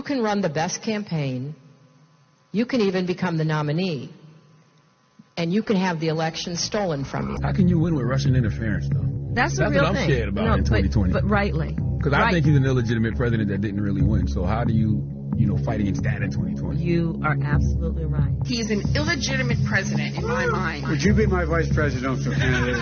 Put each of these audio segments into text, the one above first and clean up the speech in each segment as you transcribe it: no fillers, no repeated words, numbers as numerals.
can run the best campaign, you can even become the nominee, and you can have the election stolen from you. How can you win with Russian interference, though? That's a real what I'm thing. scared about in 2020. But rightly. Because I think he's an illegitimate president that didn't really win. So how do you fight against that in 2020? You are absolutely right. He's an illegitimate president in my mind. Would you be my vice presidential candidate?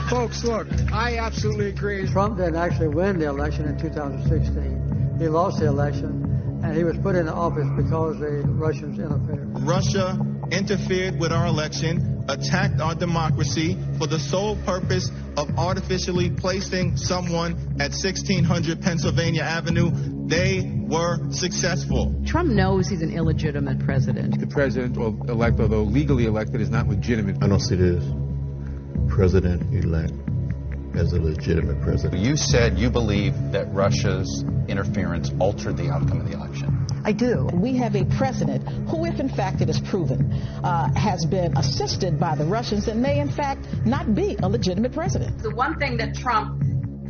Folks, look, I absolutely agree. Trump didn't actually win the election in 2016. He lost the election, and he was put into office because the Russians interfered. Russia interfered with our election, attacked our democracy for the sole purpose of artificially placing someone at 1600 Pennsylvania Avenue. They were successful. Trump knows he's an illegitimate president. The president-elect, although legally elected, is not legitimate. I don't see this president-elect as a legitimate president. You said you believe that Russia's interference altered the outcome of the election. I do. We have a president who, if in fact it is proven, has been assisted by the Russians and may in fact not be a legitimate president. The one thing that Trump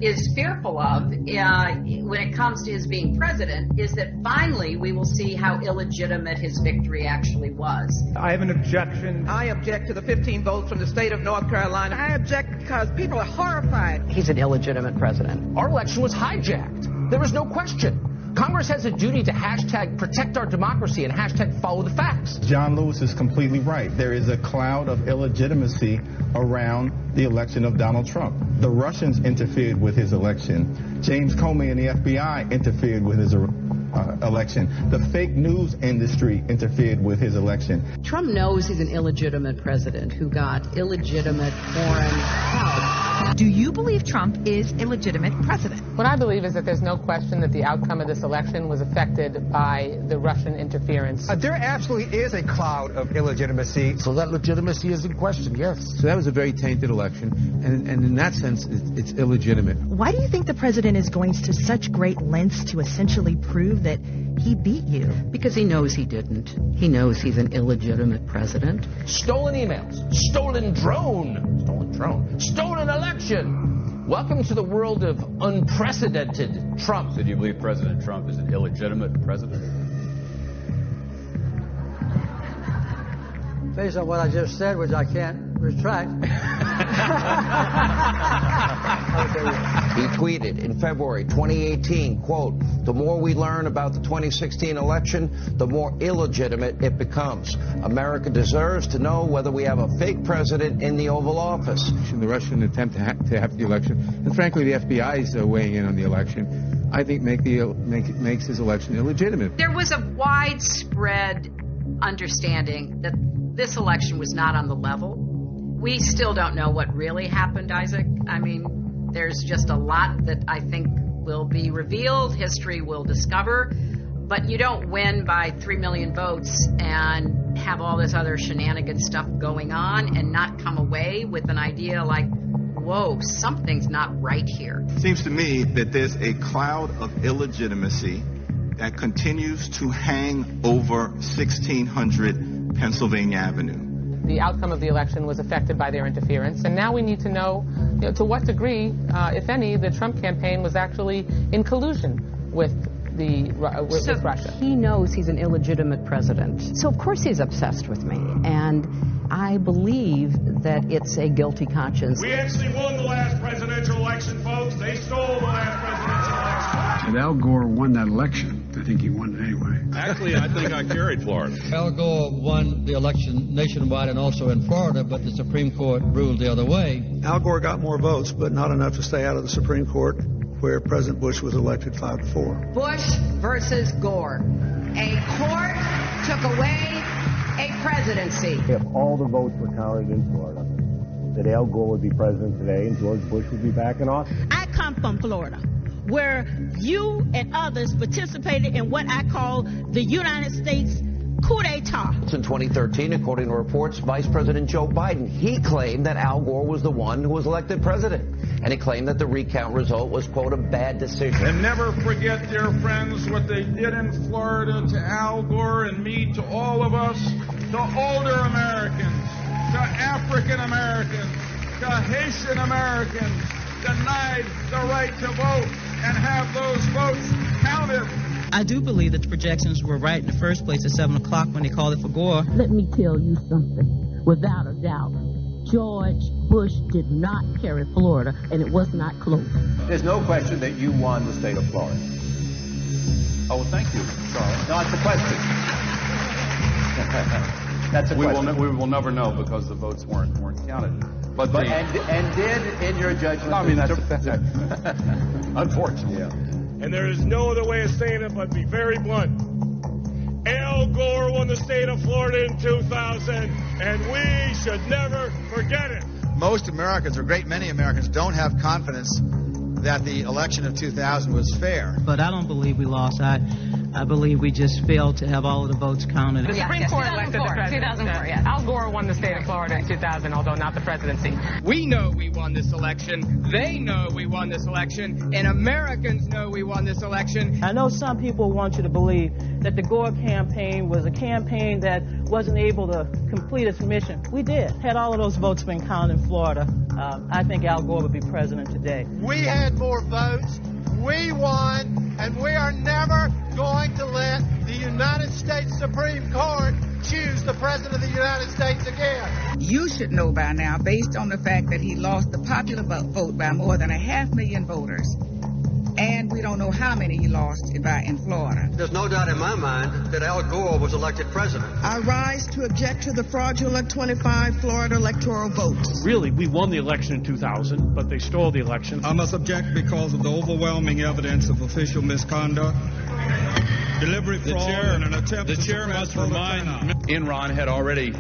is fearful of when it comes to his being president is that finally we will see how illegitimate his victory actually was. I have an objection. I object to the 15 votes from the state of North Carolina. I object because people are horrified. He's an illegitimate president. Our election was hijacked. There was no question. Congress has a duty to hashtag protect our democracy and hashtag follow the facts. John Lewis is completely right. There is a cloud of illegitimacy around the election of Donald Trump. The Russians interfered with his election. James Comey and the FBI interfered with his election. The fake news industry interfered with his election. Trump knows he's an illegitimate president who got illegitimate foreign help. Do you believe Trump is a legitimate president? What I believe is that there's no question that the outcome of this election was affected by the Russian interference. There absolutely is a cloud of illegitimacy. So that legitimacy is in question, yes. So that was a very tainted election, and in that sense, it's illegitimate. Why do you think the president is going to such great lengths to essentially prove that he beat you? Because he knows he didn't. He knows he's an illegitimate president. Stolen emails, stolen election. Welcome to the world of unprecedented Trump. So do you believe President Trump is an illegitimate president? Based on what I just said, which I can't retract. He tweeted in February 2018, quote, "The more we learn about the 2016 election, the more illegitimate it becomes. America deserves to know whether we have a fake president in the Oval Office." The Russian attempt to have the election, and frankly, the FBI is weighing in on the election, I think makes his election illegitimate. There was a widespread understanding that this election was not on the level. We still don't know what really happened, Isaac. I mean, there's just a lot that I think will be revealed, history will discover, but you don't win by 3 million votes and have all this other shenanigan stuff going on and not come away with an idea like, whoa, something's not right here. Seems to me that there's a cloud of illegitimacy that continues to hang over 1600 Pennsylvania Avenue. The outcome of the election was affected by their interference, and now we need to know, to what degree, if any, the Trump campaign was actually in collusion with Russia. He knows he's an illegitimate president, so of course he's obsessed with me, and I believe that it's a guilty conscience. We actually won the last presidential election, folks. They stole the last presidential election. And Al Gore won that election. I think he won it anyway. Actually, I think I carried Florida. Al Gore won the election nationwide and also in Florida, but the Supreme Court ruled the other way. Al Gore got more votes, but not enough to stay out of the Supreme Court, where President Bush was elected 5-4. Bush versus Gore. A court took away a presidency. If all the votes were counted in Florida, that Al Gore would be president today and George Bush would be back in office. I come from Florida, where you and others participated in what I call the United States coup d'etat. In 2013, according to reports, Vice President Joe Biden, he claimed that Al Gore was the one who was elected president. And he claimed that the recount result was, quote, a bad decision. And never forget, dear friends, what they did in Florida to Al Gore and me, to all of us, to older Americans, to African Americans, to Haitian Americans, denied the right to vote and have those votes counted. I do believe that the projections were right in the first place at 7 o'clock when they called it for Gore. Let me tell you something. Without a doubt, George Bush did not carry Florida, and it was not close. There's no question that you won the state of Florida. Oh, thank you, Charles. No, it's a question. That's a question. We will never know because the votes weren't counted. But and did, in your judgment... I mean, that's unfortunate. Yeah. And there is no other way of saying it but be very blunt. Al Gore won the state of Florida in 2000, and we should never forget it. Most Americans, or a great many Americans, don't have confidence that the election of 2000 was fair. But I don't believe we lost. I believe we just failed to have all of the votes counted. The Supreme Court elected the president. 2004, yeah. Al Gore won the state of Florida in 2000, although not the presidency. We know we won this election. They know we won this election. And Americans know we won this election. I know some people want you to believe that the Gore campaign was a campaign that wasn't able to complete its mission. We did. Had all of those votes been counted in Florida, I think Al Gore would be president today. We had more votes. We won, and we are never going to let the United States Supreme Court choose the President of the United States again. You should know by now, based on the fact that he lost the popular vote by more than 500,000 voters, and we don't know how many he lost by in Florida. There's no doubt in my mind that Al Gore was elected president. I rise to object to the fraudulent 25 Florida electoral votes. Really, we won the election in 2000, but they stole the election. I must object because of the overwhelming evidence of official misconduct, deliberate fraud, and an attempt to suppress chair must remind Enron had already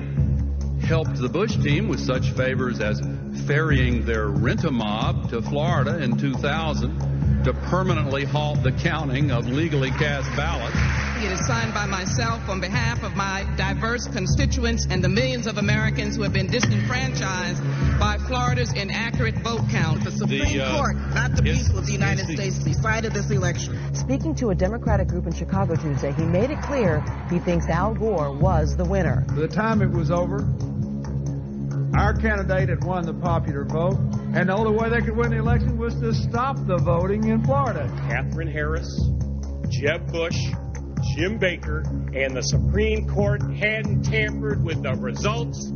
helped the Bush team with such favors as ferrying their rent-a-mob to Florida in 2000 to permanently halt the counting of legally cast ballots. It is signed by myself on behalf of my diverse constituents and the millions of Americans who have been disenfranchised by Florida's inaccurate vote count. The Supreme Court, not the people of the United States, decided this election. Speaking to a Democratic group in Chicago Tuesday, he made it clear he thinks Al Gore was the winner. By the time it was over, our candidate had won the popular vote, and the only way they could win the election was to stop the voting in Florida. Katherine Harris, Jeb Bush, Jim Baker, and the Supreme Court hadn't tampered with the results,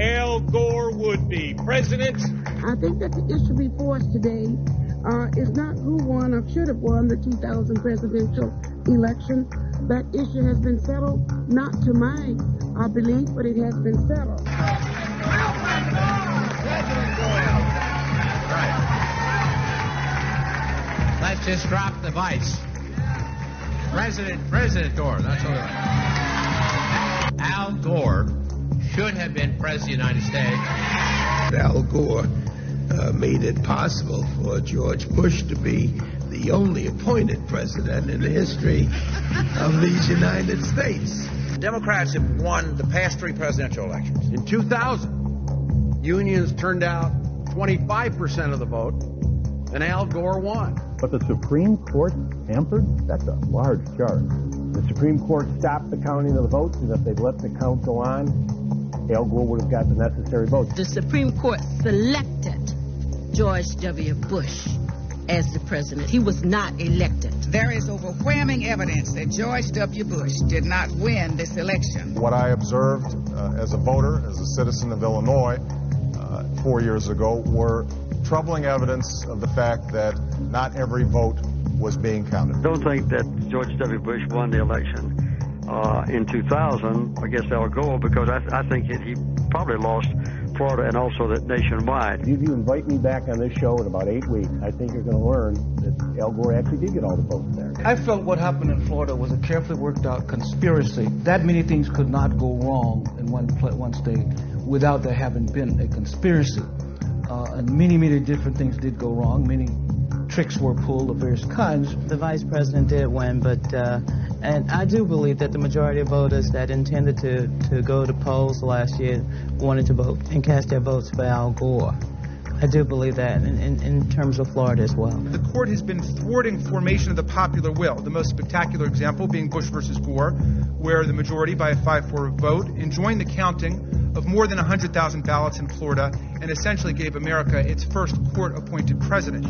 Al Gore would be president. I think that the issue before us today is not who won or should have won the 2000 presidential election. That issue has been settled, not to my belief, but it has been settled. Let's just drop the vice. President Gore, that's all right. Al Gore should have been President of the United States. Al Gore made it possible for George Bush to be the only appointed president in the history of these United States. Democrats have won the past 3 presidential elections. In 2000, unions turned out 25% of the vote, and Al Gore won. But the Supreme Court tampered? That's a large charge. The Supreme Court stopped the counting of the votes, and if they'd let the count go on, Al Gore would have got the necessary votes. The Supreme Court selected George W. Bush as the president. He was not elected. There is overwhelming evidence that George W. Bush did not win this election. What I observed as a voter, as a citizen of Illinois 4 years ago, were troubling evidence of the fact that not every vote was being counted. I don't think that George W. Bush won the election in 2000 against Al Gore, because I think he probably lost Florida and also that nationwide. If you invite me back on this show in about 8 weeks, I think you're going to learn that Al Gore actually did get all the votes there. I felt what happened in Florida was a carefully worked out conspiracy. That many things could not go wrong in one state without there having been a conspiracy. And many different things did go wrong. Many tricks were pulled of various kinds. The vice president did win, but and I do believe that the majority of voters that intended to go to polls last year wanted to vote and cast their votes for Al Gore. I do believe that in terms of Florida as well. The court has been thwarting formation of the popular will, the most spectacular example being Bush versus Gore, where the majority, by a 5-4 vote, enjoined the counting of more than 100,000 ballots in Florida and essentially gave America its first court-appointed president.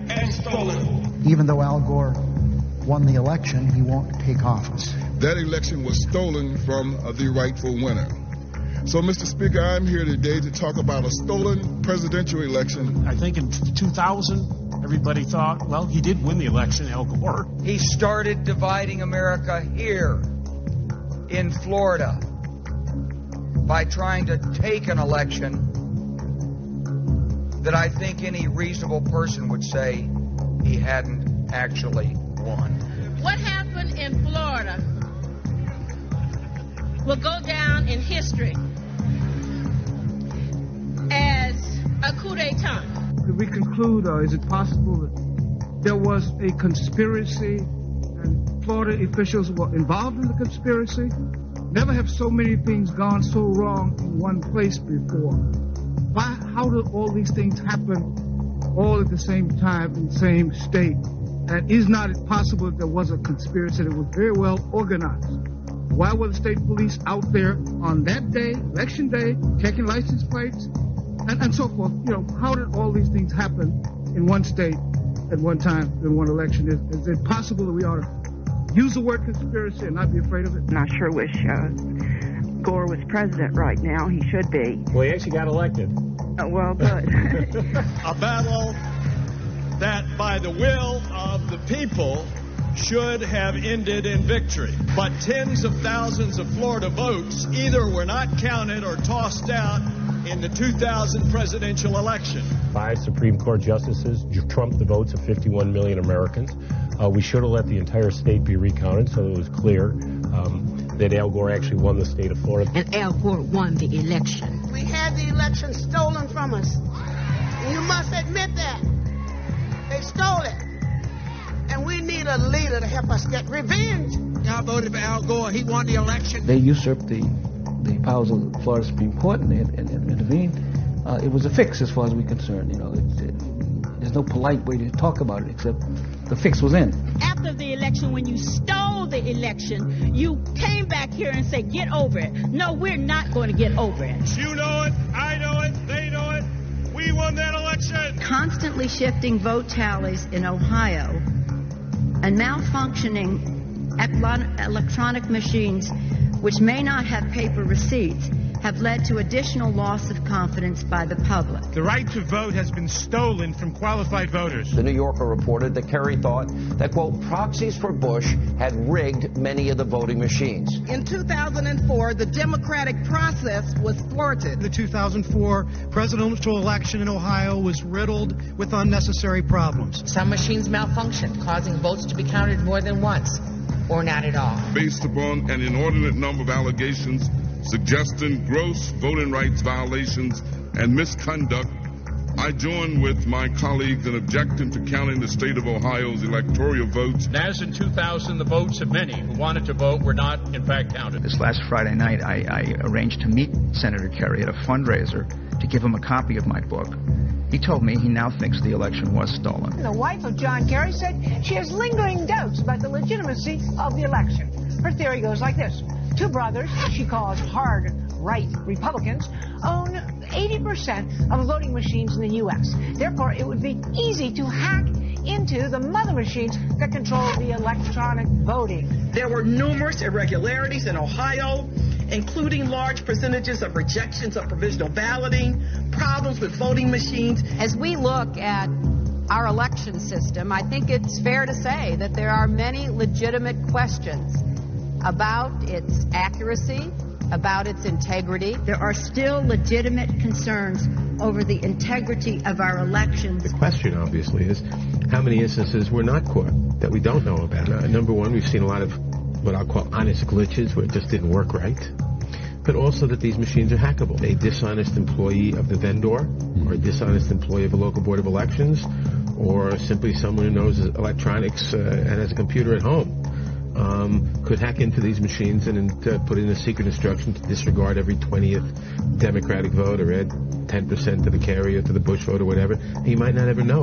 And stolen. even though Al Gore won the election, he won't take office. That election was stolen from the rightful winner. So, Mr. Speaker, I'm here today to talk about a stolen presidential election. I think in 2000, everybody thought, well, he did win the election, Al Gore. He started dividing America here in Florida by trying to take an election that I think any reasonable person would say he hadn't actually won. What happened in Florida will go down in history as a coup d'etat. Could we conclude, or is it possible that there was a conspiracy and Florida officials were involved in the conspiracy? Never have so many things gone so wrong in one place before. How did all these things happen all at the same time in the same state? And is not it possible that there was a conspiracy that was very well organized? Why were the state police out there on that day, election day, checking license plates and so forth? You know, how did all these things happen in one state at one time in one election? Is it possible that we ought to use the word conspiracy and not be afraid of it? And I sure wish Gore was president right now. He should be. Well, he actually got elected. Well, good. A battle that by the will of the people should have ended in victory. But tens of thousands of Florida votes either were not counted or tossed out in the 2000 presidential election. 5 Supreme Court justices trumped the votes of 51 million Americans. We should have let the entire state be recounted so it was clear that Al Gore actually won the state of Florida. And Al Gore won the election. We had the election stolen from us. You must admit that. They stole it. And we need a leader to help us get revenge. Y'all voted for Al Gore. He won the election. They usurped the powers of the Florida Supreme Court and intervened. It was a fix as far as we're concerned. You know, there's no polite way to talk about it except the fix was in. After the election, when you stole the election, you came back here and said, get over it. No, we're not going to get over it. You know it, I know it, they know it. We won that election. Constantly shifting vote tallies in Ohio and malfunctioning electronic machines which may not have paper receipts have led to additional loss of confidence by the public. The right to vote has been stolen from qualified voters. The New Yorker reported that Kerry thought that, quote, proxies for Bush had rigged many of the voting machines. In 2004, the democratic process was thwarted. The 2004 presidential election in Ohio was riddled with unnecessary problems. Some machines malfunctioned, causing votes to be counted more than once, or not at all. Based upon an inordinate number of allegations suggesting gross voting rights violations and misconduct, I join with my colleagues in objecting to counting the state of Ohio's electoral votes. As in 2000, the votes of many who wanted to vote were not, in fact, counted. This last Friday night, I arranged to meet Senator Kerry at a fundraiser to give him a copy of my book. He told me he now thinks the election was stolen. The wife of John Kerry said she has lingering doubts about the legitimacy of the election. Her theory goes like this. 2 brothers, she calls hard right Republicans, own 80% of the voting machines in the U.S. Therefore, it would be easy to hack into the mother machines that control the electronic voting. There were numerous irregularities in Ohio, including large percentages of rejections of provisional balloting, problems with voting machines. As we look at our election system, I think it's fair to say that there are many legitimate questions about its accuracy, about its integrity. There are still legitimate concerns over the integrity of our elections. The question, obviously, is how many instances were not caught that we don't know about? Number one, we've seen a lot of what I'll call honest glitches where it just didn't work right. But also that these machines are hackable. A dishonest employee of the vendor, or a dishonest employee of a local board of elections, or simply someone who knows electronics and has a computer at home. Could hack into these machines and put in a secret instruction to disregard every 20th Democratic vote or add 10% to the Kerry or to the Bush vote or whatever. And you might not ever know.